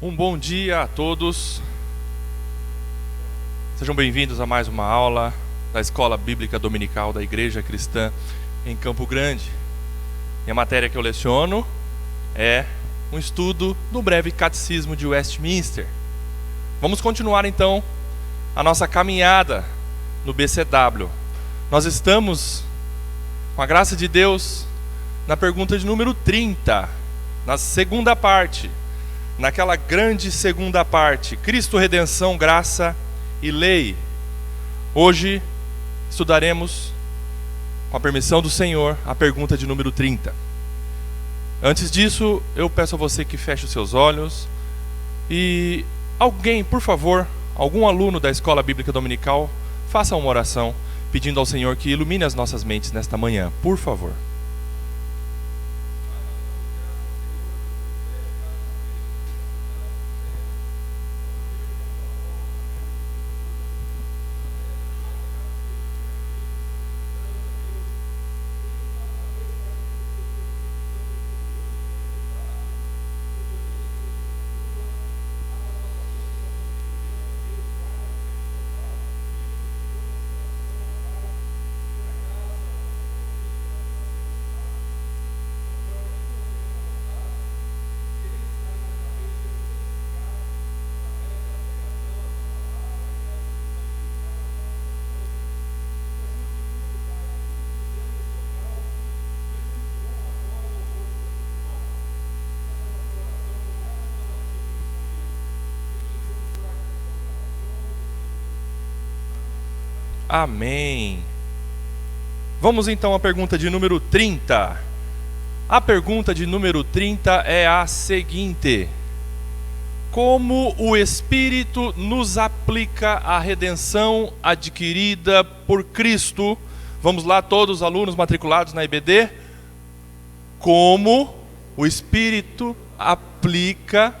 Um bom dia a todos. Sejam bem-vindos a mais uma aula da Escola Bíblica Dominical da Igreja Cristã em Campo Grande. E a matéria que eu leciono é um estudo do breve Catecismo de Westminster. Vamos continuar então a nossa caminhada no BCW. Nós estamos, com a graça de Deus, na pergunta de número 30, na segunda parte. Naquela grande segunda parte, Cristo, redenção, graça e lei. Hoje estudaremos, com a permissão do Senhor, a pergunta de número 30. Antes disso, eu peço a você que feche os seus olhos e alguém, por favor, algum aluno da Escola Bíblica Dominical, faça uma oração pedindo ao Senhor que ilumine as nossas mentes nesta manhã, por favor. Amém. Vamos então à pergunta de número 30. A pergunta de número 30 é a seguinte: como o Espírito nos aplica a redenção adquirida por Cristo? Vamos lá, todos os alunos matriculados na IBD. Como o Espírito aplica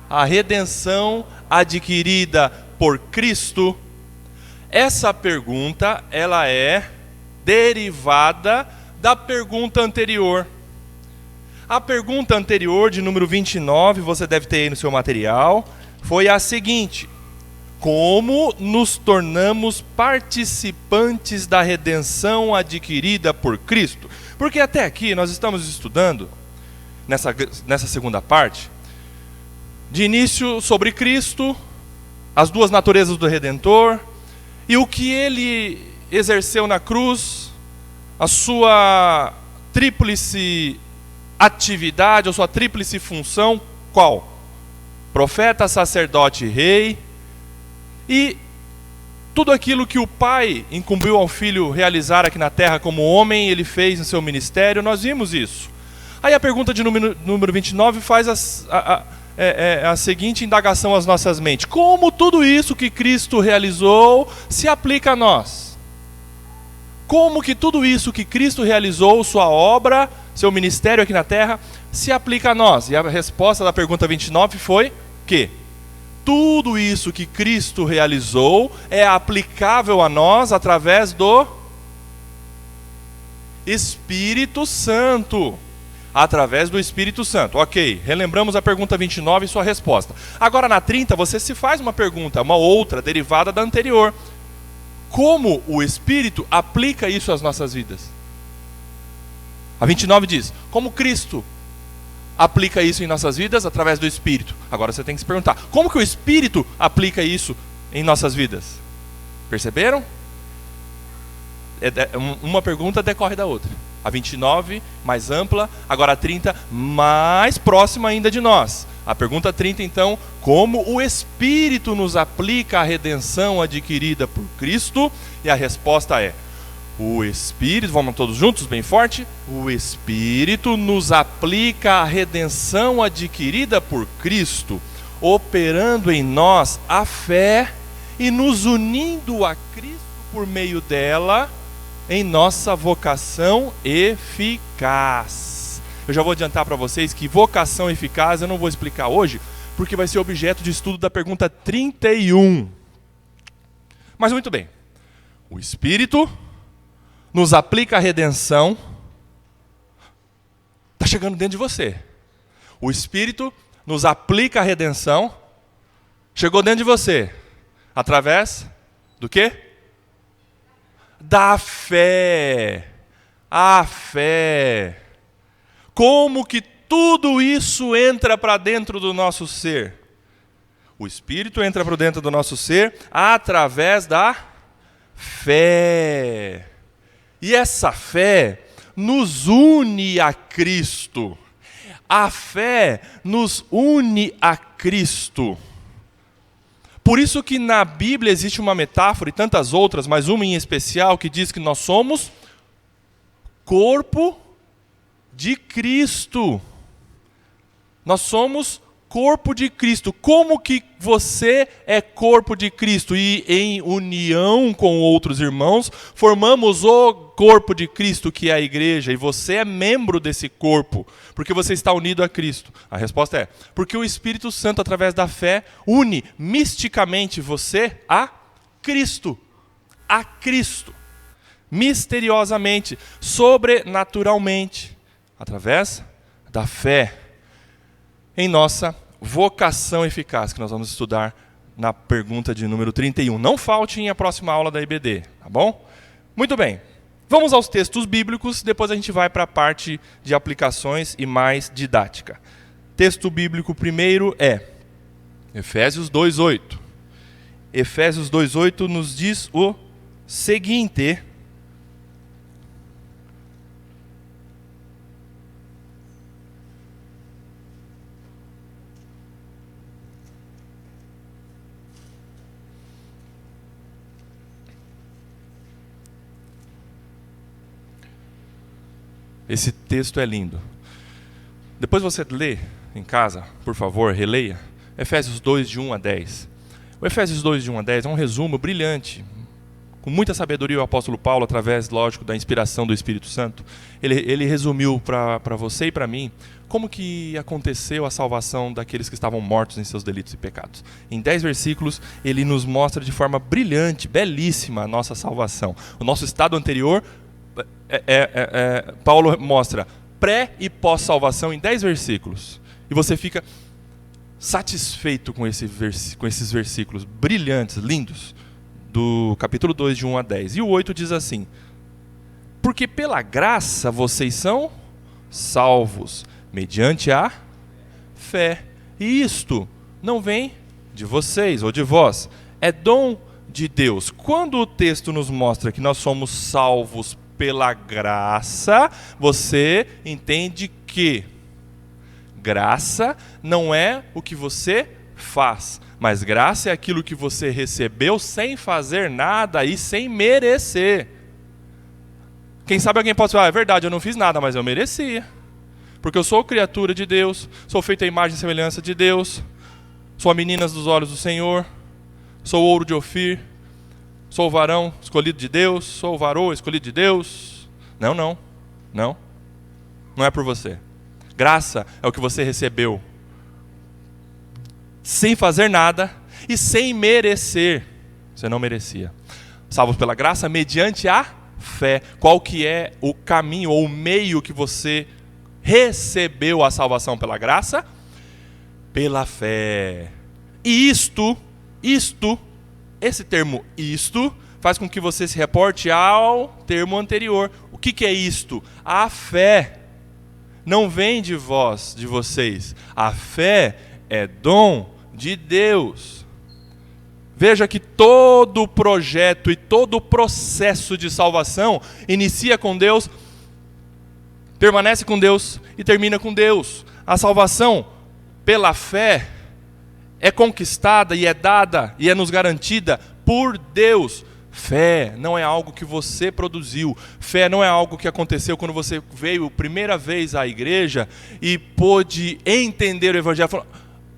a redenção adquirida por Cristo? Essa pergunta, ela é derivada da pergunta anterior. A pergunta anterior, de número 29, você deve ter aí no seu material, foi a seguinte: como nos tornamos participantes da redenção adquirida por Cristo? Porque até aqui nós estamos estudando, nessa segunda parte, de início sobre Cristo, as duas naturezas do Redentor, e o que ele exerceu na cruz, a sua tríplice atividade, a sua tríplice função, qual? Profeta, sacerdote e rei. E tudo aquilo que o Pai incumbiu ao Filho realizar aqui na terra como homem, ele fez em seu ministério, nós vimos isso. Aí a pergunta de número 29 faz a seguinte indagação às nossas mentes: como tudo isso que Cristo realizou se aplica a nós? Como que tudo isso que Cristo realizou, sua obra, seu ministério aqui na terra, se aplica a nós? E a resposta da pergunta 29 foi que tudo isso que Cristo realizou é aplicável a nós através do Espírito Santo. Através do Espírito Santo. Ok, relembramos a pergunta 29 e sua resposta. Agora na 30 você se faz uma pergunta, uma outra, derivada da anterior. Como o Espírito aplica isso às nossas vidas? A 29 diz: como Cristo aplica isso em nossas vidas? Através do Espírito. Agora você tem que se perguntar: como que o Espírito aplica isso em nossas vidas? Perceberam? Uma pergunta decorre da outra. A 29, mais ampla, agora a 30, mais próxima ainda de nós. A pergunta 30, então: como o Espírito nos aplica a redenção adquirida por Cristo? E a resposta é: o Espírito, vamos todos juntos, bem forte. O Espírito nos aplica a redenção adquirida por Cristo, operando em nós a fé e nos unindo a Cristo por meio dela, em nossa vocação eficaz. Eu já vou adiantar para vocês que vocação eficaz eu não vou explicar hoje, porque vai ser objeto de estudo da pergunta 31. Mas muito bem, o Espírito nos aplica a redenção. Está chegando dentro de você. O Espírito nos aplica a redenção, chegou dentro de você, através do quê? Da fé. A fé. Como que tudo isso entra para dentro do nosso ser? O Espírito entra para dentro do nosso ser através da fé. E essa fé nos une a Cristo. A fé nos une a Cristo. Por isso que na Bíblia existe uma metáfora e tantas outras, mas uma em especial que diz que nós somos corpo de Cristo. Nós somos corpo de Cristo. Como que você é corpo de Cristo? E em união com outros irmãos, formamos o corpo de Cristo, que é a igreja. E você é membro desse corpo, porque você está unido a Cristo. A resposta é, porque o Espírito Santo, através da fé, une misticamente você a Cristo. A Cristo. Misteriosamente, sobrenaturalmente, através da fé. Em nossa vocação eficaz, que nós vamos estudar na pergunta de número 31. Não falte em a próxima aula da IBD, tá bom? Muito bem, vamos aos textos bíblicos, depois a gente vai para a parte de aplicações e mais didática. Texto bíblico primeiro é Efésios 2:8. Efésios 2:8 nos diz o seguinte: esse texto é lindo. Depois você lê em casa, por favor, releia. Efésios 2, de 1 a 10. O Efésios 2, de 1 a 10 é um resumo brilhante. Com muita sabedoria o apóstolo Paulo, através, lógico, da inspiração do Espírito Santo, ele resumiu para você e para mim como que aconteceu a salvação daqueles que estavam mortos em seus delitos e pecados. Em 10 versículos, ele nos mostra de forma brilhante, belíssima, a nossa salvação. O nosso estado anterior, Paulo mostra pré e pós-salvação em 10 versículos. E você fica satisfeito com esses versículos brilhantes, lindos, do capítulo 2, de 1 a 10. E o 8 diz assim: porque pela graça vocês são salvos, mediante a fé. E isto não vem de vocês ou de vós, é dom de Deus. Quando o texto nos mostra que nós somos salvos pela graça, você entende que graça não é o que você faz, mas graça é aquilo que você recebeu sem fazer nada e sem merecer. Quem sabe alguém pode falar, é verdade, eu não fiz nada, mas eu merecia. Porque eu sou criatura de Deus, sou feito à imagem e semelhança de Deus, sou a menina dos olhos do Senhor, sou ouro de Ofir, sou o varão escolhido de Deus, sou o varoa escolhido de Deus. Não é por você. Graça é o que você recebeu sem fazer nada e sem merecer. Você não merecia. Salvos pela graça mediante a fé. Qual que é o caminho ou o meio que você recebeu a salvação pela graça? Pela fé. E esse termo isto faz com que você se reporte ao termo anterior. O que é isto? A fé não vem de vós, de vocês. A fé é dom de Deus. Veja que todo o projeto e todo o processo de salvação inicia com Deus, permanece com Deus e termina com Deus. A salvação pela fé é conquistada e é dada e é nos garantida por Deus. Fé não é algo que você produziu. Fé não é algo que aconteceu quando você veio primeira vez à igreja e pôde entender o evangelho. Falou,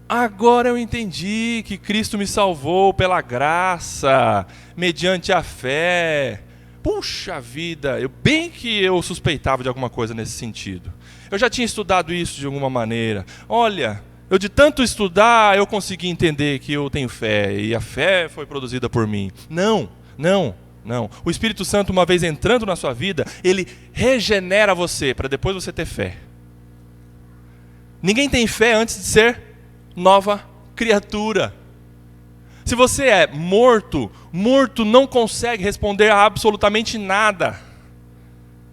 agora eu entendi que Cristo me salvou pela graça, mediante a fé. Puxa vida, bem que eu suspeitava de alguma coisa nesse sentido. Eu já tinha estudado isso de alguma maneira. Olha, eu de tanto estudar, eu consegui entender que eu tenho fé, e a fé foi produzida por mim. Não. O Espírito Santo, uma vez entrando na sua vida, ele regenera você, para depois você ter fé. Ninguém tem fé antes de ser nova criatura. Se você é morto, morto não consegue responder a absolutamente nada.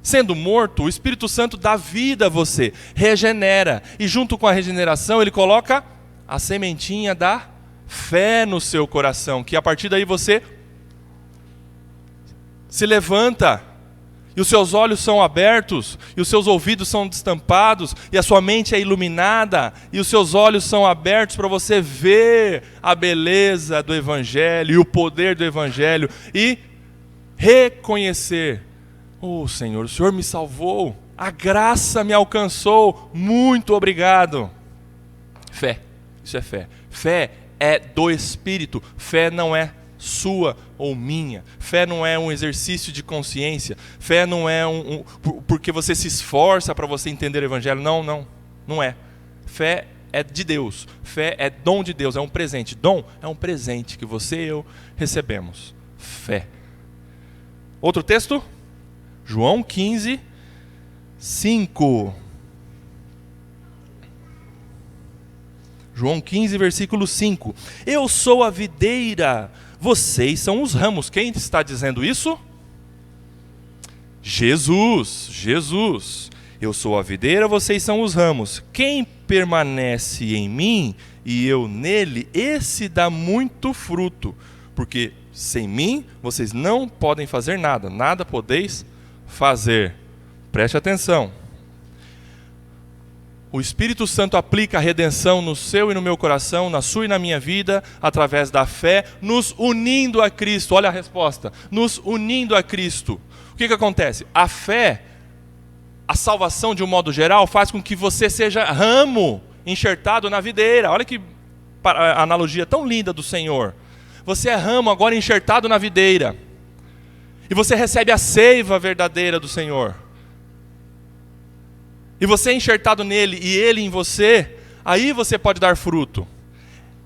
Sendo morto, o Espírito Santo dá vida a você, regenera. E junto com a regeneração, ele coloca a sementinha da fé no seu coração, que a partir daí você se levanta, e os seus olhos são abertos, e os seus ouvidos são destampados, e a sua mente é iluminada, e os seus olhos são abertos para você ver a beleza do Evangelho, e o poder do Evangelho, e reconhecer: oh Senhor, o Senhor me salvou, a graça me alcançou, muito obrigado. Fé, isso é fé. Fé é do Espírito, fé não é sua ou minha. Fé não é um exercício de consciência. Fé não é porque você se esforça para você entender o Evangelho. Não é. Fé é de Deus. Fé é dom de Deus, é um presente. Dom é um presente que você e eu recebemos. Fé. Outro texto? João 15, 5. João 15, versículo 5. Eu sou a videira, vocês são os ramos. Quem está dizendo isso? Jesus. Eu sou a videira, vocês são os ramos. Quem permanece em mim e eu nele, esse dá muito fruto. Porque sem mim vocês não podem fazer nada. Nada podeis fazer. Preste atenção. O Espírito Santo aplica a redenção no seu e no meu coração, na sua e na minha vida, através da fé, nos unindo a Cristo. Olha a resposta. Nos unindo a Cristo. O que acontece? A fé, a salvação de um modo geral, faz com que você seja ramo enxertado na videira. Olha que analogia tão linda do Senhor. Você é ramo agora enxertado na videira. E você recebe a seiva verdadeira do Senhor. E você é enxertado nele e ele em você, aí você pode dar fruto.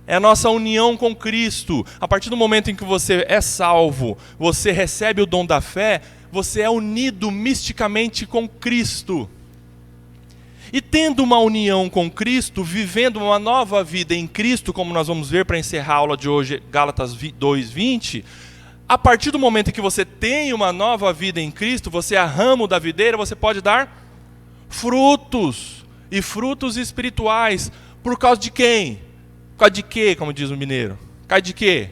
É a nossa união com Cristo. A partir do momento em que você é salvo, você recebe o dom da fé, você é unido misticamente com Cristo. E tendo uma união com Cristo, vivendo uma nova vida em Cristo, como nós vamos ver para encerrar a aula de hoje, Gálatas 2:20, a partir do momento em que você tem uma nova vida em Cristo, você é ramo da videira, você pode dar frutos, e frutos espirituais. Por causa de quem? Por causa de quê, como diz o mineiro? Por causa de quê?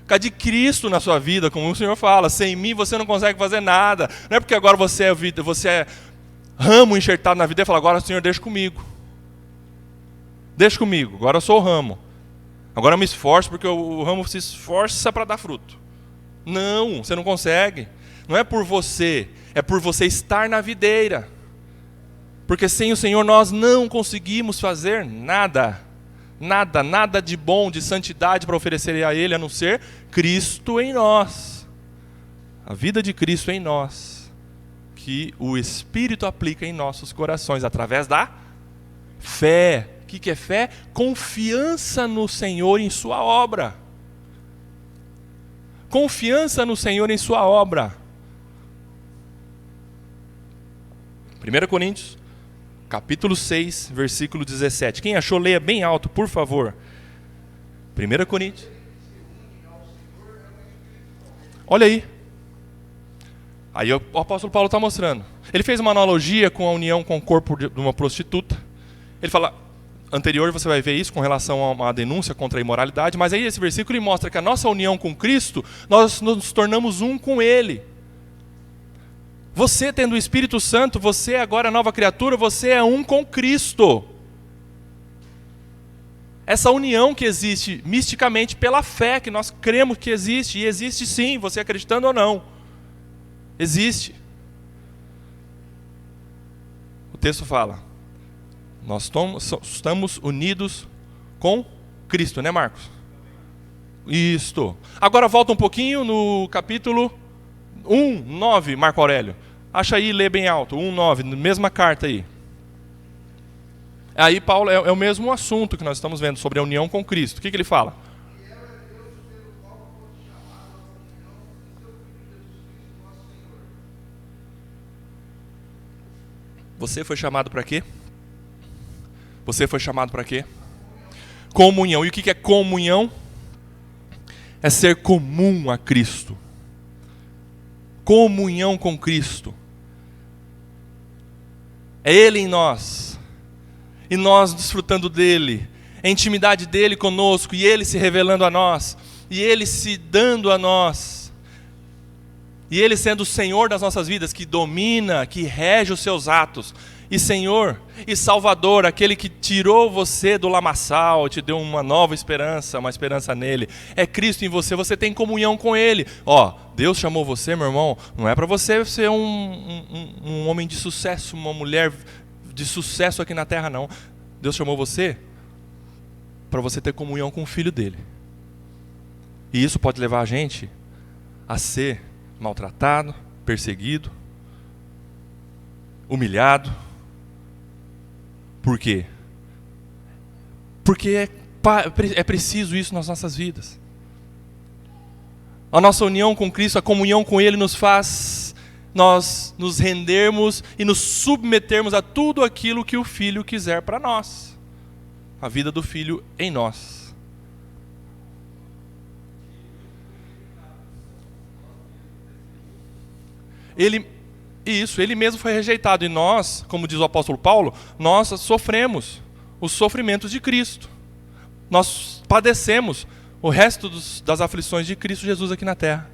Por causa de Cristo na sua vida, como o Senhor fala. Sem mim você não consegue fazer nada. Não é porque agora você é ramo enxertado na vida e fala: agora Senhor, deixa comigo. Deixa comigo, agora eu sou o ramo. Agora eu me esforço, porque o ramo se esforça para dar fruto. Não, você não consegue. Não é por você, é por você estar na videira. Porque sem o Senhor nós não conseguimos fazer nada. Nada de bom, de santidade para oferecer a Ele, a não ser Cristo em nós. A vida de Cristo em nós. Que o Espírito aplica em nossos corações, através da fé. O que é fé? Confiança no Senhor em sua obra. Confiança no Senhor em sua obra. 1 Coríntios, capítulo 6, versículo 17. Quem achou, leia bem alto, por favor. 1 Coríntios. Olha aí. Aí o apóstolo Paulo está mostrando. Ele fez uma analogia com a união com o corpo de uma prostituta. Ele fala, anterior você vai ver isso com relação a uma denúncia contra a imoralidade, mas aí esse versículo ele mostra que a nossa união com Cristo, nós nos tornamos um com Ele. Você tendo o Espírito Santo, você agora é nova criatura, você é um com Cristo. Essa união que existe misticamente pela fé, que nós cremos que existe, e existe sim, você acreditando ou não. Existe. O texto fala, nós estamos unidos com Cristo, né, Marcos? Isto. Agora volta um pouquinho no capítulo 1:9, Marco Aurélio. Acha aí e lê bem alto. 1:9, mesma carta aí. Aí Paulo é o mesmo assunto que nós estamos vendo sobre a união com Cristo. O que ele fala? Você foi chamado para quê? Você foi chamado para quê? Comunhão. E o que é comunhão? É ser comum a Cristo. Comunhão com Cristo. É Ele em nós. E nós desfrutando dEle. A intimidade dEle conosco. E Ele se revelando a nós. E Ele se dando a nós. E Ele sendo o Senhor das nossas vidas, que domina, que rege os seus atos. E Senhor e Salvador, aquele que tirou você do lamaçal, te deu uma nova esperança, uma esperança nele. É Cristo em você, você tem comunhão com Ele. Deus chamou você, meu irmão, não é para você ser um homem de sucesso, uma mulher de sucesso aqui na terra, não. Deus chamou você para você ter comunhão com o Filho dele. E isso pode levar a gente a ser maltratado, perseguido, humilhado. Por quê? Porque é preciso isso nas nossas vidas. A nossa união com Cristo, a comunhão com Ele nos faz nós nos rendermos e nos submetermos a tudo aquilo que o Filho quiser para nós. A vida do Filho em nós. Ele mesmo foi rejeitado. E nós, como diz o apóstolo Paulo, nós sofremos os sofrimentos de Cristo. Nós padecemos o resto das aflições de Cristo Jesus aqui na terra.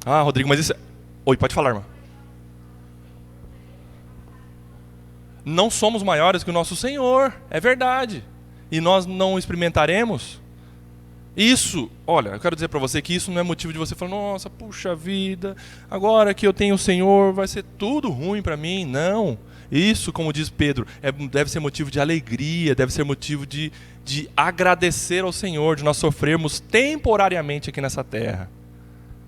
Rodrigo, mas isso... Oi, pode falar, irmão. Não somos maiores que o nosso Senhor, é verdade. E nós não experimentaremos... Isso, olha, eu quero dizer para você que isso não é motivo de você falar, nossa, puxa vida, agora que eu tenho o Senhor, vai ser tudo ruim para mim. Não, isso, como diz Pedro, deve ser motivo de alegria, deve ser motivo de agradecer ao Senhor, de nós sofrermos temporariamente aqui nessa terra.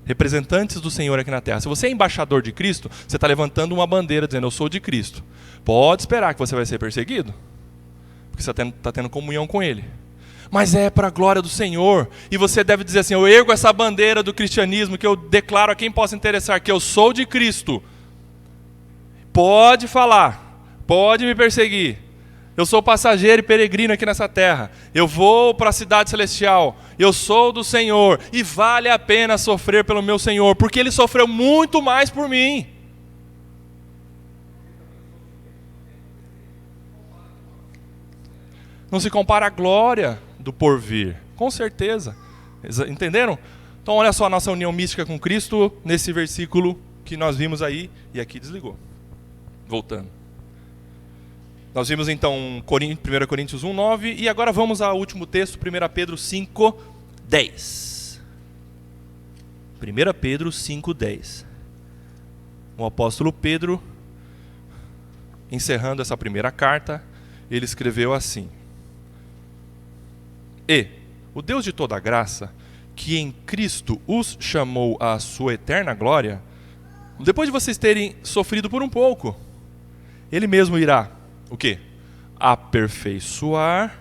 Representantes do Senhor aqui na terra. Se você é embaixador de Cristo, você está levantando uma bandeira dizendo, eu sou de Cristo. Pode esperar que você vai ser perseguido, porque você está tendo comunhão com Ele. Mas é para a glória do Senhor. E você deve dizer assim, eu ergo essa bandeira do cristianismo, que eu declaro a quem possa interessar, que eu sou de Cristo. Pode falar, pode me perseguir. Eu sou passageiro e peregrino aqui nessa terra. Eu vou para a cidade celestial. Eu sou do Senhor. E vale a pena sofrer pelo meu Senhor, porque Ele sofreu muito mais por mim. Não se compara à glória do porvir, com certeza. Entenderam? Então olha só a nossa união mística com Cristo nesse versículo que nós vimos aí, e aqui desligou. Voltando. Nós vimos então 1 Coríntios 1:9 e agora vamos ao último texto, 1 Pedro 5:10. 1 Pedro 5:10. O apóstolo Pedro, encerrando essa primeira carta, ele escreveu assim: E o Deus de toda graça, que em Cristo os chamou à sua eterna glória, depois de vocês terem sofrido por um pouco, Ele mesmo irá, o quê? Aperfeiçoar,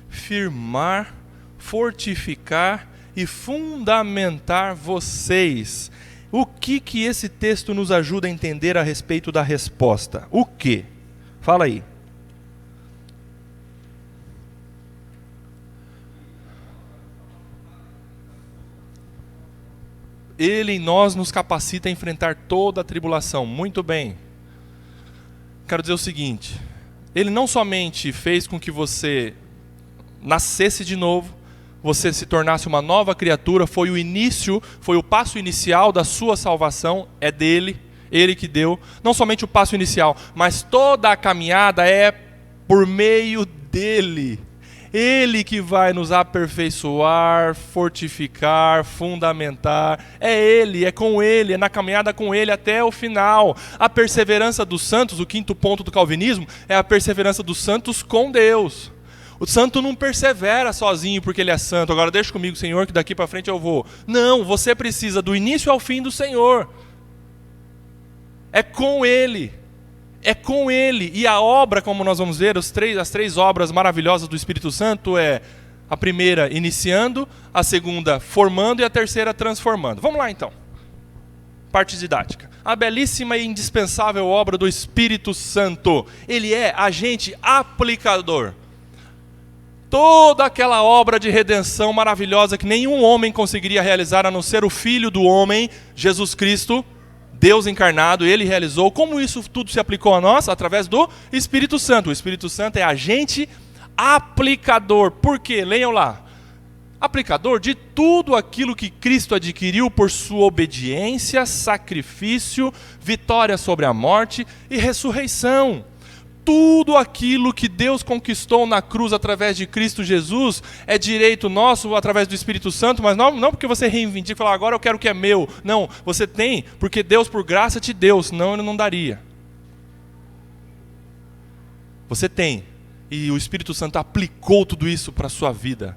firmar, fortificar e fundamentar vocês. O que esse texto nos ajuda a entender a respeito da resposta? O quê? Fala aí. Ele em nós nos capacita a enfrentar toda a tribulação. Muito bem. Quero dizer o seguinte: Ele não somente fez com que você nascesse de novo, você se tornasse uma nova criatura, foi o início, foi o passo inicial da sua salvação, é dele, Ele que deu. Não somente o passo inicial, mas toda a caminhada é por meio dele. Ele que vai nos aperfeiçoar, fortificar, fundamentar. É Ele, é com Ele, é na caminhada com Ele até o final. A perseverança dos santos, o quinto ponto do calvinismo, é a perseverança dos santos com Deus. O santo não persevera sozinho porque ele é santo. Agora deixa comigo, Senhor, que daqui para frente eu vou. Não, você precisa do início ao fim do Senhor. É com Ele. É com Ele. E a obra, como nós vamos ver, as três obras maravilhosas do Espírito Santo é a primeira iniciando, a segunda formando e a terceira transformando. Vamos lá então. Parte didática. A belíssima e indispensável obra do Espírito Santo. Ele é agente aplicador. toda aquela obra de redenção maravilhosa que nenhum homem conseguiria realizar, a não ser o Filho do homem, Jesus Cristo, Deus encarnado, Ele realizou. Como isso tudo se aplicou a nós? Através do Espírito Santo. O Espírito Santo é agente aplicador. Por quê? Leiam lá. Aplicador de tudo aquilo que Cristo adquiriu por sua obediência, sacrifício, vitória sobre a morte e ressurreição. Tudo aquilo que Deus conquistou na cruz através de Cristo Jesus é direito nosso através do Espírito Santo, mas não porque você reivindica e fala, agora eu quero o que é meu. Não, você tem porque Deus por graça te deu, senão Ele não daria. Você tem, e o Espírito Santo aplicou tudo isso para a sua vida.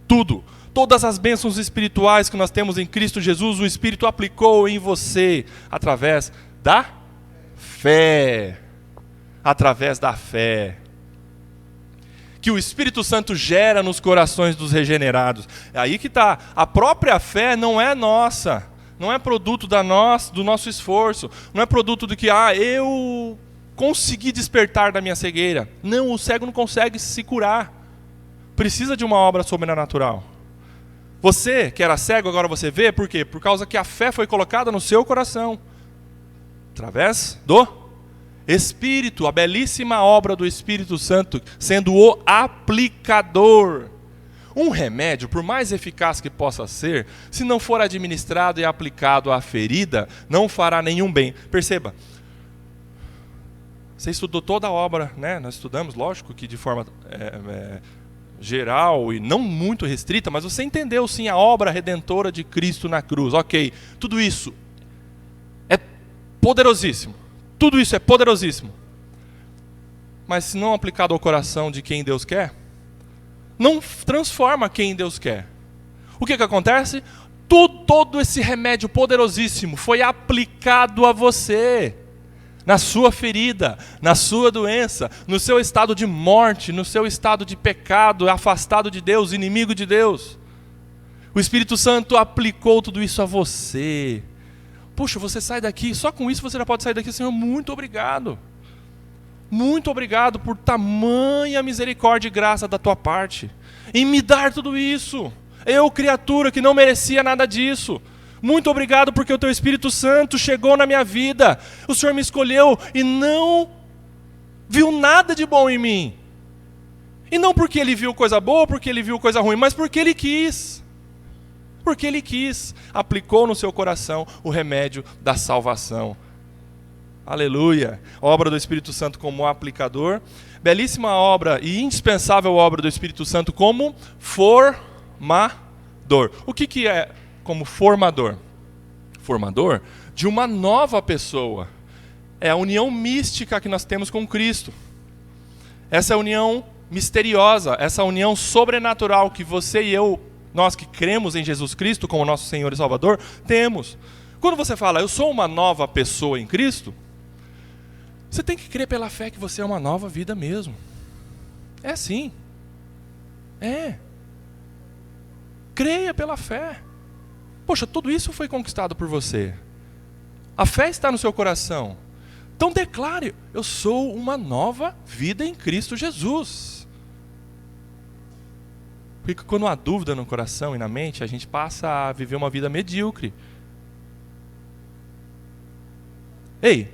Tudo, todas as bênçãos espirituais que nós temos em Cristo Jesus, o Espírito aplicou em você através da fé. Através da fé. Que o Espírito Santo gera nos corações dos regenerados. É aí que está. A própria fé não é nossa. Não é produto do nosso esforço. Não é produto do que, eu consegui despertar da minha cegueira. Não, o cego não consegue se curar. Precisa de uma obra sobrenatural. Você que era cego, agora você vê, por quê? Por causa que a fé foi colocada no seu coração. Através do Espírito, a belíssima obra do Espírito Santo, sendo o aplicador. Um remédio, por mais eficaz que possa ser, se não for administrado e aplicado à ferida, não fará nenhum bem. Perceba, você estudou toda a obra, né? Nós estudamos, lógico que de forma geral e não muito restrita, mas você entendeu sim a obra redentora de Cristo na cruz. Ok, tudo isso é poderosíssimo. Tudo isso é poderosíssimo. Mas se não aplicado ao coração de quem Deus quer, não transforma quem Deus quer. O que acontece? Todo esse remédio poderosíssimo foi aplicado a você. Na sua ferida, na sua doença, no seu estado de morte, no seu estado de pecado, afastado de Deus, inimigo de Deus. O Espírito Santo aplicou tudo isso a você. Puxa, você sai daqui, só com isso você já pode sair daqui, Senhor, muito obrigado. Muito obrigado por tamanha misericórdia e graça da tua parte, em me dar tudo isso. Eu, criatura, que não merecia nada disso. Muito obrigado porque o teu Espírito Santo chegou na minha vida. O Senhor me escolheu e não viu nada de bom em mim. E não porque Ele viu coisa boa, porque Ele viu coisa ruim, mas porque Ele quis. Porque Ele quis. Aplicou no seu coração o remédio da salvação. Aleluia. Obra do Espírito Santo como aplicador. Belíssima obra e indispensável obra do Espírito Santo como formador. O que é como formador? Formador de uma nova pessoa. É a união mística que nós temos com Cristo. Essa união misteriosa, essa união sobrenatural que você e eu, nós que cremos em Jesus Cristo como nosso Senhor e Salvador, temos. Quando você fala, eu sou uma nova pessoa em Cristo, você tem que crer pela fé que você é uma nova vida mesmo. É assim. É. Creia pela fé. Poxa, tudo isso foi conquistado por você. A fé está no seu coração. Então declare, eu sou uma nova vida em Cristo Jesus. Porque quando há dúvida no coração e na mente, a gente passa a viver uma vida medíocre. Ei,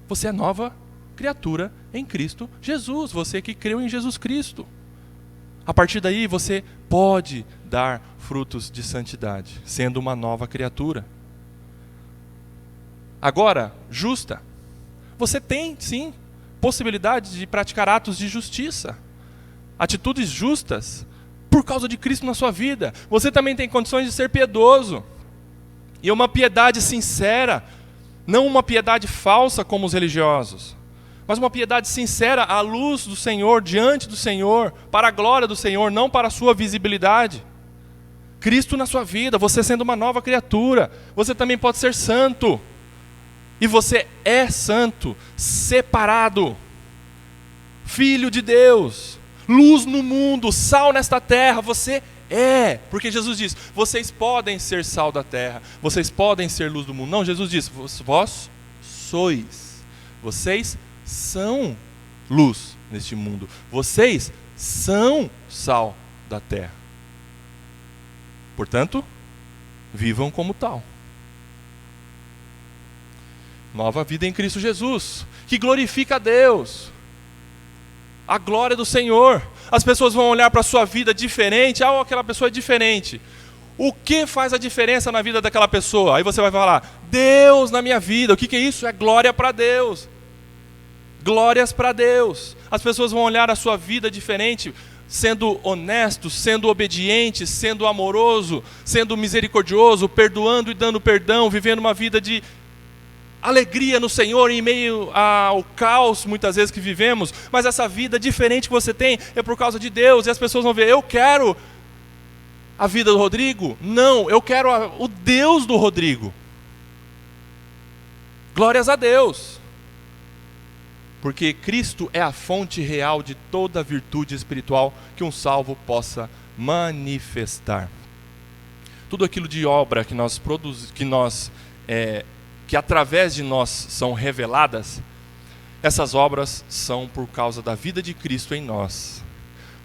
você é nova criatura em Cristo Jesus. Você que creu em Jesus Cristo. A partir daí você pode dar frutos de santidade, sendo uma nova criatura. Agora, justa. Você tem, sim, possibilidade de praticar atos de justiça. Atitudes justas por causa de Cristo na sua vida. Você também tem condições de ser piedoso. E uma piedade sincera, não uma piedade falsa como os religiosos, mas uma piedade sincera à luz do Senhor, diante do Senhor, para a glória do Senhor, não para a sua visibilidade. Cristo na sua vida, você sendo uma nova criatura, você também pode ser santo. E você é santo, separado, filho de Deus, luz no mundo, sal nesta terra, você é. Porque Jesus diz, vocês podem ser sal da terra, vocês podem ser luz do mundo. Não, Jesus diz, vós sois, vocês são luz neste mundo, vocês são sal da terra. Portanto, vivam como tal. Nova vida em Cristo Jesus, que glorifica a Deus. A glória do Senhor. As pessoas vão olhar para a sua vida diferente. Ah, aquela pessoa é diferente. O que faz a diferença na vida daquela pessoa? Aí você vai falar, Deus na minha vida. O que é isso? É glória para Deus. Glórias para Deus. As pessoas vão olhar a sua vida diferente, sendo honesto, sendo obediente, sendo amoroso, sendo misericordioso, perdoando e dando perdão, vivendo uma vida de alegria no Senhor em meio ao caos muitas vezes que vivemos. Mas essa vida diferente que você tem é por causa de Deus. E as pessoas vão ver, eu quero a vida do Rodrigo? Não, eu quero o Deus do Rodrigo. Glórias a Deus. Porque Cristo é a fonte real de toda virtude espiritual que um salvo possa manifestar. Tudo aquilo de obra que nós produzimos, que através de nós são reveladas, essas obras são por causa da vida de Cristo em nós.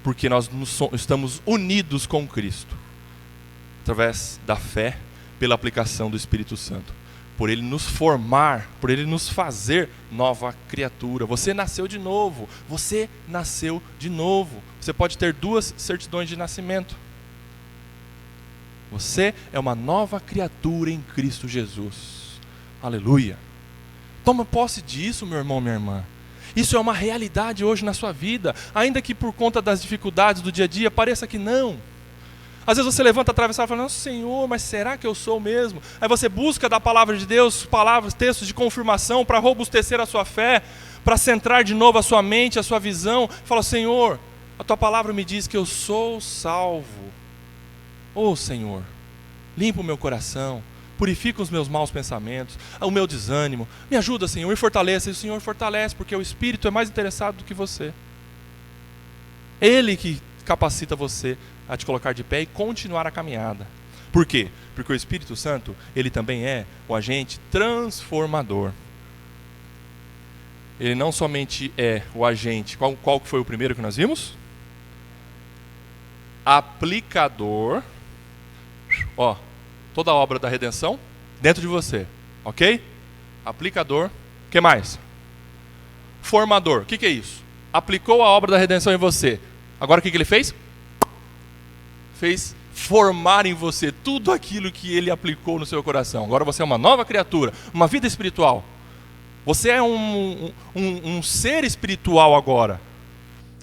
Porque nós estamos unidos com Cristo, através da fé, pela aplicação do Espírito Santo. Por Ele nos formar, por Ele nos fazer nova criatura. Você nasceu de novo, você nasceu de novo. Você pode ter 2 certidões de nascimento. Você é uma nova criatura em Cristo Jesus. Aleluia. Toma posse disso, meu irmão, minha irmã. Isso é uma realidade hoje na sua vida, ainda que por conta das dificuldades do dia a dia, pareça que não. Às vezes você levanta atravessado e fala, nossa Senhor, mas será que eu sou mesmo? Aí você busca da palavra de Deus, palavras, textos de confirmação para robustecer a sua fé, para centrar de novo a sua mente, a sua visão. Fala, Senhor, a tua palavra me diz que eu sou salvo. Ô Senhor, limpa o meu coração, purifica os meus maus pensamentos, o meu desânimo. Me ajuda, Senhor, me fortaleça. E o Senhor fortalece, porque o Espírito é mais interessado do que você. Ele que capacita você a te colocar de pé e continuar a caminhada. Por quê? Porque o Espírito Santo, ele também é o agente transformador. Ele não somente é o agente, qual que foi o primeiro que nós vimos? Aplicador. Ó, toda a obra da redenção dentro de você, ok? Aplicador. O que mais? Formador. O que é isso? Aplicou a obra da redenção em você. Agora o que ele fez? Fez formar em você tudo aquilo que ele aplicou no seu coração. Agora você é uma nova criatura, uma vida espiritual. Você é um ser espiritual agora.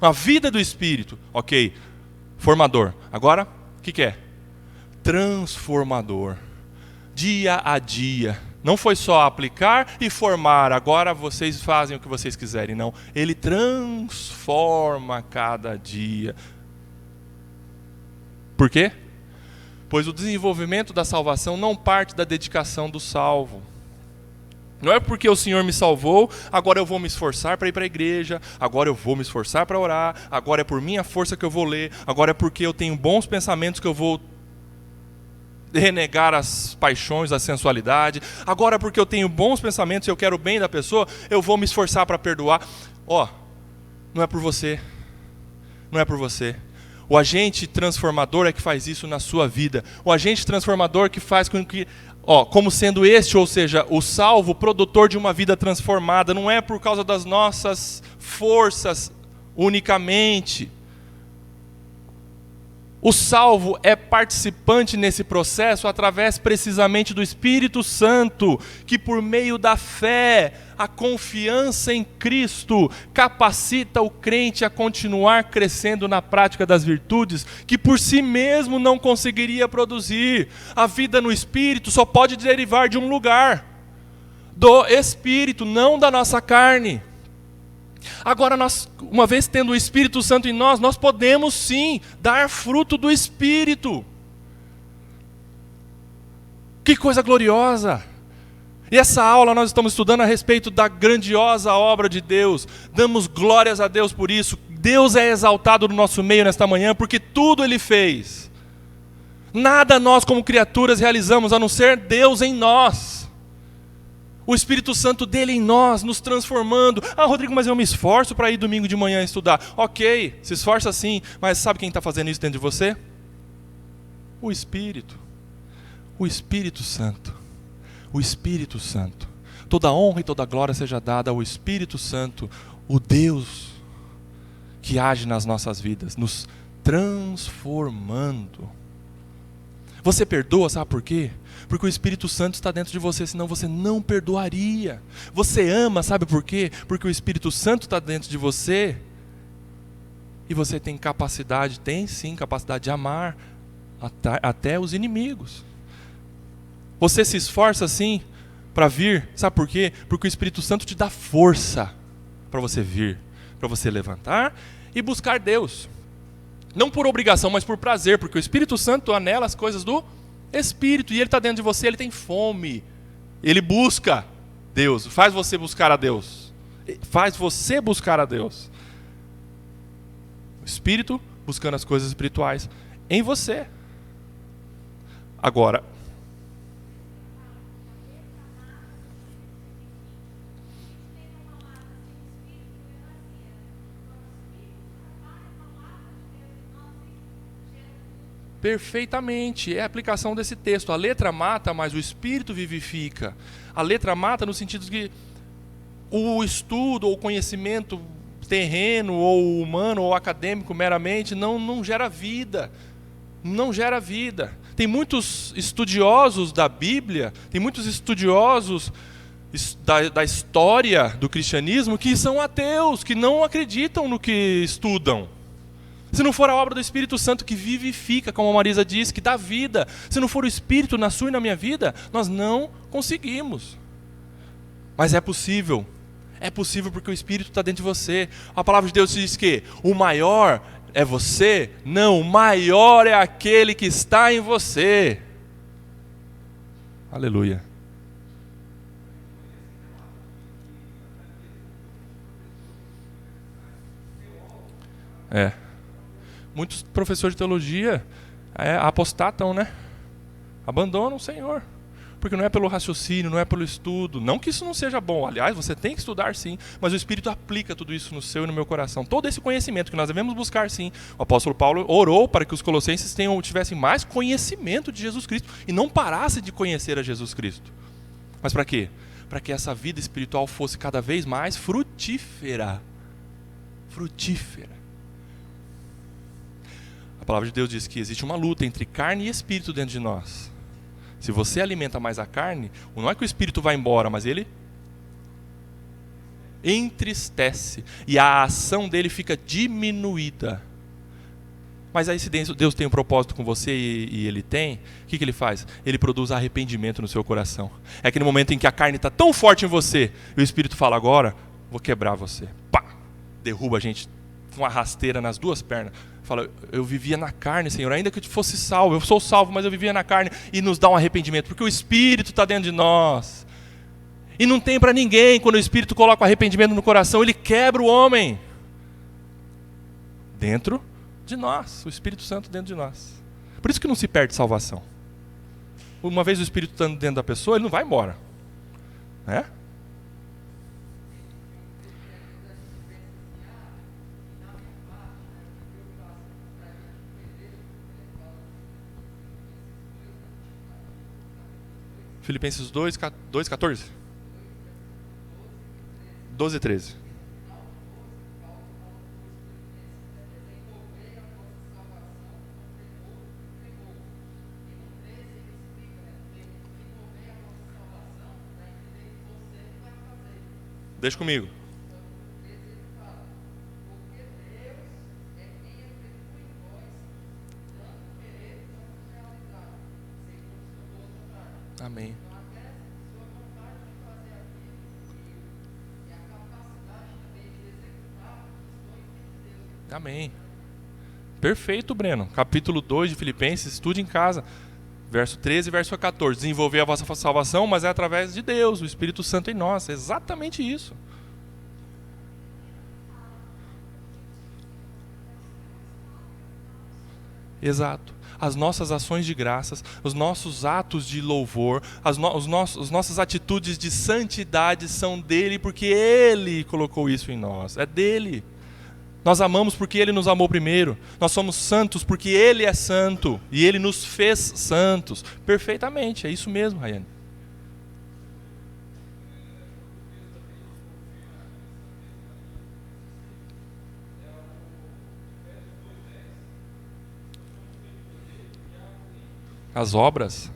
A vida do Espírito. Ok. Formador. Agora, o que é? Transformador. Dia a dia. Não foi só aplicar e formar, agora vocês fazem o que vocês quiserem. Não, ele transforma cada dia. Por quê? Pois o desenvolvimento da salvação não parte da dedicação do salvo. Não é porque o Senhor me salvou, agora eu vou me esforçar para ir para a igreja, agora eu vou me esforçar para orar, agora é por minha força que eu vou ler, agora é porque eu tenho bons pensamentos que eu vou renegar as paixões, a sensualidade. Agora porque eu tenho bons pensamentos e eu quero o bem da pessoa, eu vou me esforçar para perdoar. Ó, não é por você. Não é por você. O agente transformador é que faz isso na sua vida. O agente transformador que faz com que, como sendo este, ou seja, o salvo, produtor de uma vida transformada. Não é por causa das nossas forças unicamente. O salvo é participante nesse processo através precisamente do Espírito Santo, que por meio da fé, a confiança em Cristo, capacita o crente a continuar crescendo na prática das virtudes que por si mesmo não conseguiria produzir. A vida no Espírito só pode derivar de um lugar, do Espírito, não da nossa carne. Agora nós, uma vez tendo o Espírito Santo em nós, nós podemos sim dar fruto do Espírito. Que coisa gloriosa! E essa aula nós estamos estudando a respeito da grandiosa obra de Deus. Damos glórias a Deus por isso. Deus é exaltado no nosso meio nesta manhã, porque tudo Ele fez. Nada nós como criaturas realizamos, a não ser Deus em nós. O Espírito Santo dele em nós, nos transformando. Ah, Rodrigo, mas eu me esforço para ir domingo de manhã estudar. Ok, se esforça sim, mas sabe quem está fazendo isso dentro de você? O Espírito. O Espírito Santo. O Espírito Santo. Toda honra e toda glória seja dada ao Espírito Santo, o Deus que age nas nossas vidas, nos transformando. Você perdoa, sabe por quê? Porque o Espírito Santo está dentro de você, senão você não perdoaria. Você ama, sabe por quê? Porque o Espírito Santo está dentro de você e você tem capacidade, tem sim capacidade de amar até os inimigos. Você se esforça assim para vir, sabe por quê? Porque o Espírito Santo te dá força para você vir, para você levantar e buscar Deus. Não por obrigação, mas por prazer, porque o Espírito Santo anela as coisas do Espírito, e Ele está dentro de você, Ele tem fome. Ele busca Deus, faz você buscar a Deus. Faz você buscar a Deus. O Espírito buscando as coisas espirituais em você. Agora, perfeitamente, é a aplicação desse texto. A letra mata, mas o Espírito vivifica. A letra mata no sentido de que o estudo ou conhecimento terreno ou humano ou acadêmico meramente não gera vida. Não gera vida. Tem muitos estudiosos da Bíblia, tem muitos estudiosos da história do cristianismo que são ateus, que não acreditam no que estudam. Se não for a obra do Espírito Santo que vivifica, como a Marisa disse, que dá vida, se não for o Espírito na sua e na minha vida, nós não conseguimos. Mas é possível porque o Espírito está dentro de você. A palavra de Deus diz que o maior é você? Não, o maior é aquele que está em você. Aleluia. Muitos professores de teologia apostatam, né? Abandonam o Senhor. Porque não é pelo raciocínio, não é pelo estudo. Não que isso não seja bom. Aliás, você tem que estudar sim. Mas o Espírito aplica tudo isso no seu e no meu coração. Todo esse conhecimento que nós devemos buscar sim. O apóstolo Paulo orou para que os colossenses tivessem mais conhecimento de Jesus Cristo. E não parassem de conhecer a Jesus Cristo. Mas para quê? Para que essa vida espiritual fosse cada vez mais frutífera. Frutífera. A palavra de Deus diz que existe uma luta entre carne e espírito dentro de nós. Se você alimenta mais a carne, não é que o espírito vai embora, mas ele entristece. E a ação dele fica diminuída. Mas aí se Deus tem um propósito com você e Ele tem, o que ele faz? Ele produz arrependimento no seu coração. É aquele momento em que a carne está tão forte em você, e o Espírito fala, agora vou quebrar você. Pá! Derruba a gente com uma rasteira nas duas pernas. Fala, eu vivia na carne, Senhor, ainda que eu fosse salvo, eu sou salvo, mas eu vivia na carne. E nos dá um arrependimento, porque o Espírito está dentro de nós. E não tem para ninguém, quando o Espírito coloca o arrependimento no coração, ele quebra o homem. Dentro de nós, o Espírito Santo dentro de nós. Por isso que não se perde salvação. Uma vez o Espírito estando dentro da pessoa, ele não vai embora. Né? Filipenses 2:14. 12:13. Deixa comigo. Amém. Amém. Perfeito, Breno. Capítulo 2 de Filipenses, estude em casa. Verso 13 e verso 14. Desenvolver a vossa salvação, mas é através de Deus, o Espírito Santo em nós. É exatamente isso. Exato. As nossas ações de graças, os nossos atos de louvor, as nossas atitudes de santidade são dele, porque ele colocou isso em nós. É dele. Nós amamos porque ele nos amou primeiro. Nós somos santos porque ele é santo. E ele nos fez santos. Perfeitamente, é isso mesmo, Rayane. As obras.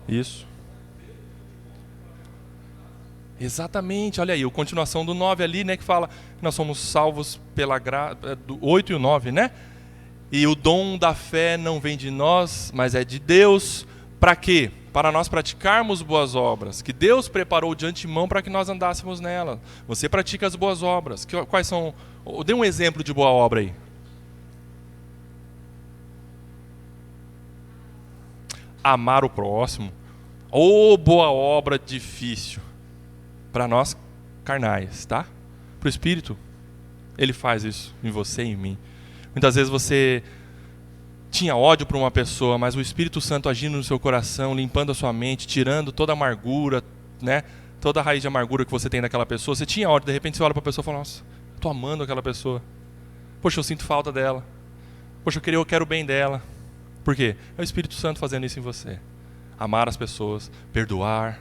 Isso. Exatamente, olha aí, a continuação do 9 ali, né, que fala que nós somos salvos pela graça, do 8 e o 9, né? E o dom da fé não vem de nós, mas é de Deus. Para quê? Para nós praticarmos boas obras, que Deus preparou de antemão para que nós andássemos nela. Você pratica as boas obras. Quais são? Dê um exemplo de boa obra aí. Amar o próximo. Ô, boa obra difícil. Para nós carnais, tá? Para o Espírito, ele faz isso em você e em mim. Muitas vezes você tinha ódio por uma pessoa, mas o Espírito Santo agindo no seu coração, limpando a sua mente, tirando toda a amargura, né? Toda a raiz de amargura que você tem daquela pessoa. Você tinha ódio, de repente você olha para a pessoa e fala: nossa, eu estou amando aquela pessoa. Poxa, eu sinto falta dela. Poxa, eu quero o bem dela. Por quê? É o Espírito Santo fazendo isso em você. Amar as pessoas, perdoar,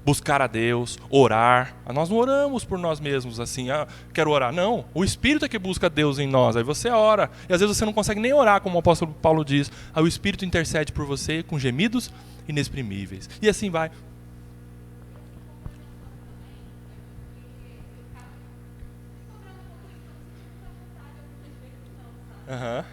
buscar a Deus, orar. Nós não oramos por nós mesmos assim, quero orar. Não, o Espírito é que busca Deus em nós. Aí você ora. E às vezes você não consegue nem orar, como o apóstolo Paulo diz. Aí o Espírito intercede por você com gemidos inexprimíveis. E assim vai. Aham.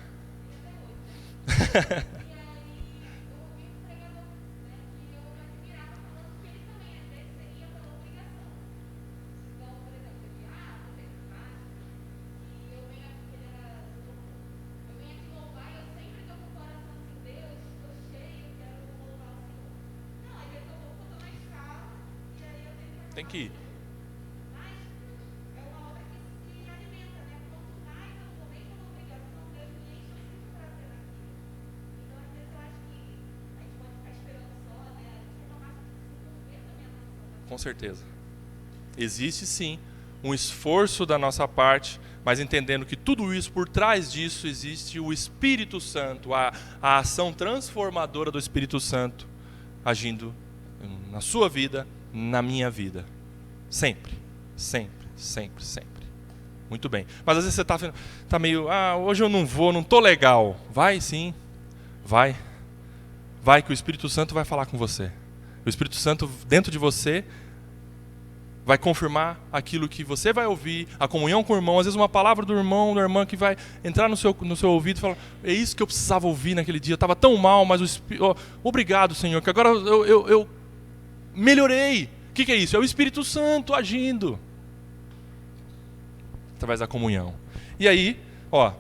Tem que ir. Com certeza. Existe sim um esforço da nossa parte, mas entendendo que tudo isso, por trás disso, existe o Espírito Santo, a ação transformadora do Espírito Santo agindo na sua vida, na minha vida. Sempre, sempre, sempre, sempre. Muito bem. Mas às vezes você está meio, hoje eu não vou, não estou legal. Vai sim, vai. Vai que o Espírito Santo vai falar com você. O Espírito Santo dentro de você vai confirmar aquilo que você vai ouvir, a comunhão com o irmão, às vezes uma palavra do irmão, da irmã que vai entrar no seu ouvido e falar: é isso que eu precisava ouvir naquele dia, eu estava tão mal, mas obrigado, Senhor, que agora eu melhorei. O que é isso? É o Espírito Santo agindo através da comunhão. E aí, o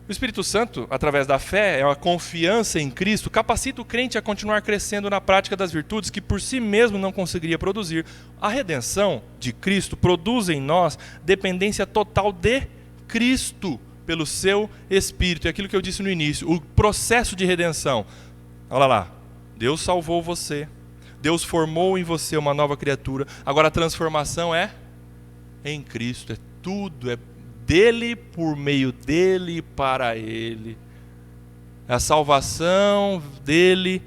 Espírito Santo, através da fé, é a confiança em Cristo, capacita o crente a continuar crescendo na prática das virtudes que por si mesmo não conseguiria produzir. A redenção de Cristo produz em nós dependência total de Cristo pelo seu Espírito. É aquilo que eu disse no início, o processo de redenção. Olha lá, Deus salvou você, Deus formou em você uma nova criatura. Agora a transformação é em Cristo, é tudo, é dele, por meio dele, para ele. A salvação dele,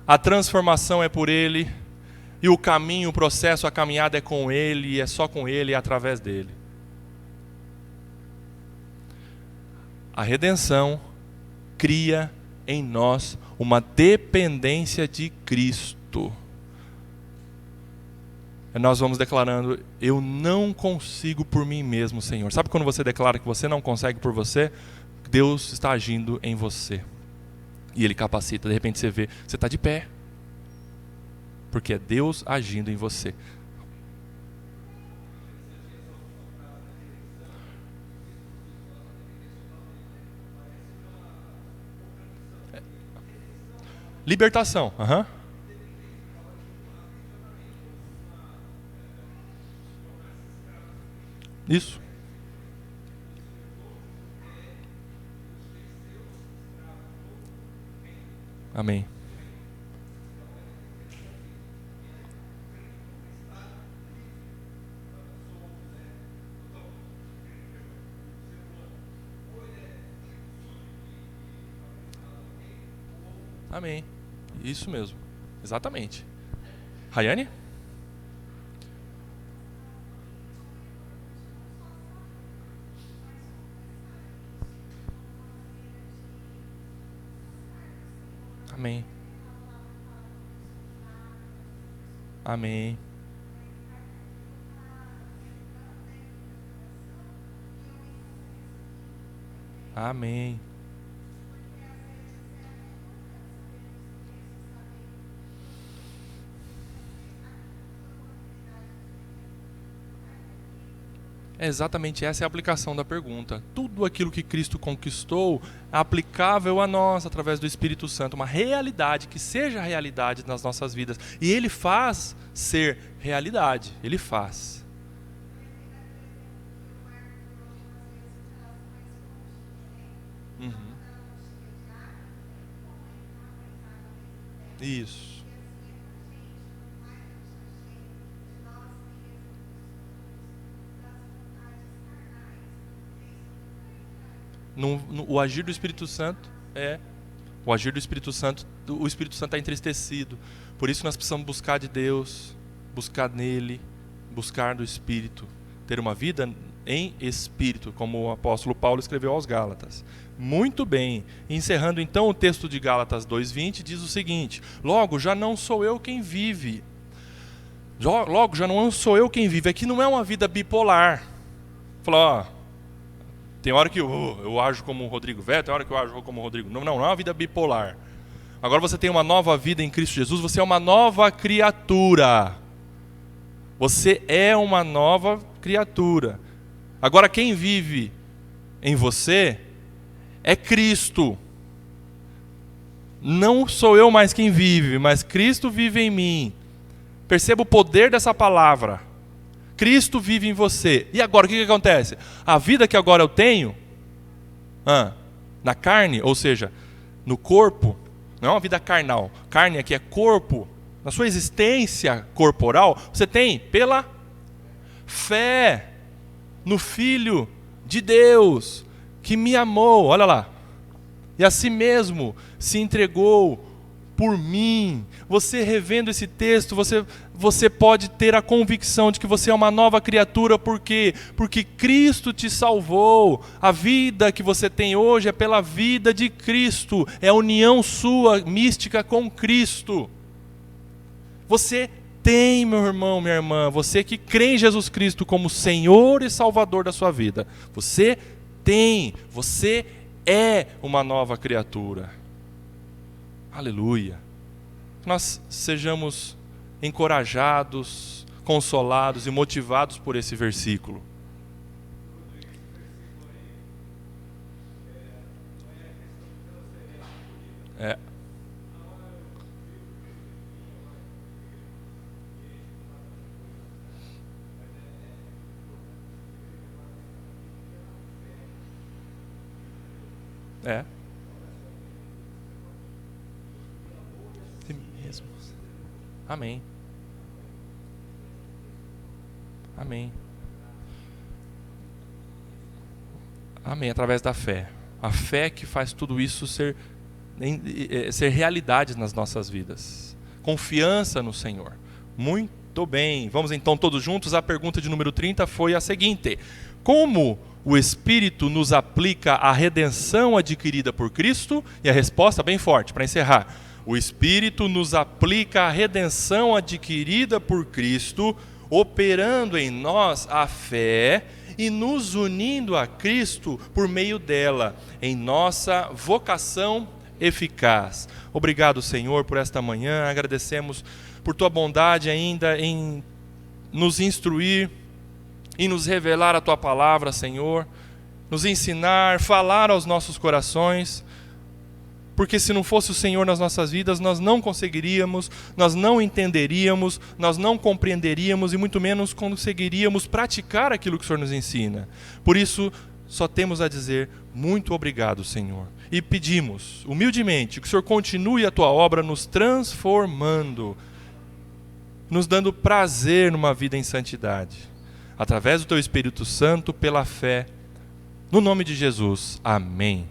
a transformação é por ele, e o caminho, o processo, a caminhada é com ele, e é só com ele e através dele. A redenção cria em nós uma dependência de Cristo. Nós vamos declarando: eu não consigo por mim mesmo, Senhor. Sabe quando você declara que você não consegue por você? Deus está agindo em você. E Ele capacita. De repente você vê, você está de pé. Porque é Deus agindo em você. Libertação. Isso. Amém. Amém. Isso mesmo. Exatamente. Rayane? Amém. Amém. Amém. É exatamente essa é a aplicação da pergunta. Tudo aquilo que Cristo conquistou é aplicável a nós através do Espírito Santo, uma realidade que seja realidade nas nossas vidas. E Ele faz ser realidade. Ele faz. Uhum. Isso. O agir do Espírito Santo o agir do Espírito Santo, o Espírito Santo está entristecido. Por isso nós precisamos buscar de Deus, buscar nele, buscar do Espírito, ter uma vida em Espírito, como o apóstolo Paulo escreveu aos Gálatas. Muito bem, encerrando então o texto de Gálatas 2:20, diz o seguinte: logo já não sou eu quem vive. Logo já não sou eu quem vive. Aqui não é uma vida bipolar. Falou, tem hora que eu ajo como o Rodrigo Velho, tem hora que eu ajo como o Rodrigo. Não é uma vida bipolar. Agora você tem uma nova vida em Cristo Jesus, você é uma nova criatura. Você é uma nova criatura. Agora quem vive em você é Cristo. Não sou eu mais quem vive, mas Cristo vive em mim. Perceba o poder dessa palavra. Cristo vive em você. E agora o que acontece? A vida que agora eu tenho, na carne, ou seja, no corpo, não é uma vida carnal. Carne aqui é corpo. Na sua existência corporal, você tem pela fé no Filho de Deus, que me amou, olha lá, e a si mesmo se entregou por mim. Você revendo esse texto, você pode ter a convicção de que você é uma nova criatura. Por quê? Porque Cristo te salvou. A vida que você tem hoje é pela vida de Cristo. É a união sua, mística, com Cristo. Você tem, meu irmão, minha irmã, você que crê em Jesus Cristo como Senhor e Salvador da sua vida, você é uma nova criatura. Aleluia. Que nós sejamos encorajados, consolados e motivados por esse versículo. Mesmo. Amém. Amém. Amém. Através da fé. A fé que faz tudo isso ser realidade nas nossas vidas. Confiança no Senhor. Muito bem. Vamos então todos juntos. A pergunta de número 30 foi a seguinte: como o Espírito nos aplica a redenção adquirida por Cristo? E a resposta bem forte, para encerrar. O Espírito nos aplica a redenção adquirida por Cristo, operando em nós a fé e nos unindo a Cristo por meio dela, em nossa vocação eficaz. Obrigado, Senhor, por esta manhã. Agradecemos por Tua bondade ainda em nos instruir, em nos revelar a Tua palavra, Senhor, nos ensinar, falar aos nossos corações. Porque se não fosse o Senhor nas nossas vidas, nós não conseguiríamos, nós não entenderíamos, nós não compreenderíamos e muito menos conseguiríamos praticar aquilo que o Senhor nos ensina. Por isso, só temos a dizer Muito obrigado, Senhor. E pedimos, humildemente, que o Senhor continue a tua obra nos transformando, nos dando prazer numa vida em santidade, através do teu Espírito Santo, pela fé. No nome de Jesus. Amém.